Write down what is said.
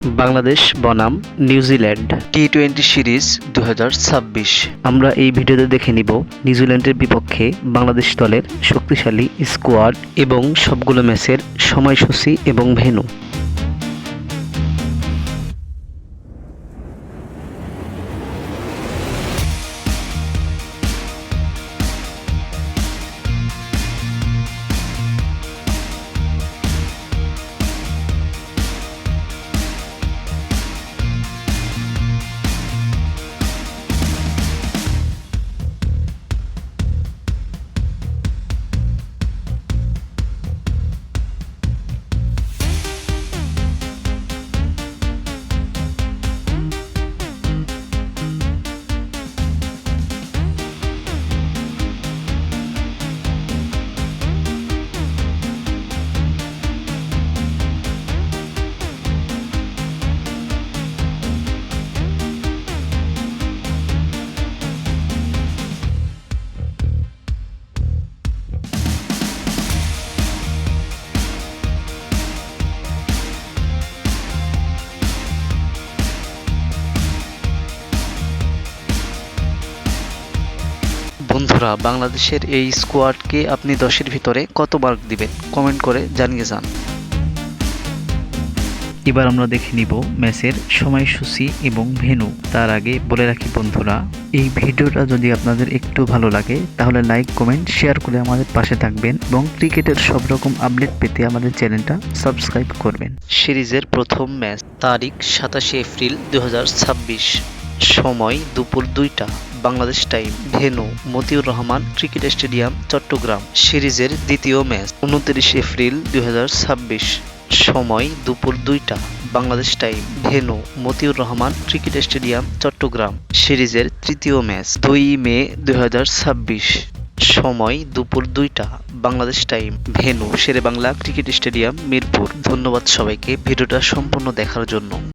বাংলাদেশ বনাম New Zealand টি-20 series 2026। আমরা এই ভিডিওতে দেখে নিব নিউজিল্যান্ডের বিপক্ষে বাংলাদেশ দলের শক্তিশালী স্কোয়াড এবং সবগুলো ম্যাচের সময়সূচি এবং ভেন্যু। বন্ধুরা, বাংলাদেশের এই স্কোয়াডকে আপনি 10-এর ভিতরে কত মার্ক দিবেন কমেন্ট করে জানিয়ে যান। এবার আমরা দেখে নিব ম্যাচের সময়সূচি এবং ভেন্যু। তার আগে বলে রাখি বন্ধুরা, এই ভিডিওটা যদি আপনাদের একটু ভালো লাগে তাহলে লাইক কমেন্ট শেয়ার করে আমাদের পাশে থাকবেন এবং ক্রিকেটের সব রকম আপডেট পেতে আমাদের চ্যানেলটা সাবস্ক্রাইব করবেন। সিরিজের প্রথম ম্যাচ তারিখ 27 এপ্রিল 2026, সময় দুপুর 2টা Bangladesh time, venue Motiur Rahman cricket stadium Chattogram. সিরিজের দ্বিতীয় ম্যাচ 29 এপ্রিল 2026, সময় দুপুর 2টা Bangladesh time, venue Motiur Rahman cricket stadium Chattogram. সিরিজের তৃতীয় ম্যাচ 2 মে 2026, সময় দুপুর 2টা Bangladesh time, venue Sher-e-Bangla cricket stadium Mirpur. ধন্যবাদ সবাইকে ভিডিওটা সম্পূর্ণ দেখার জন্য।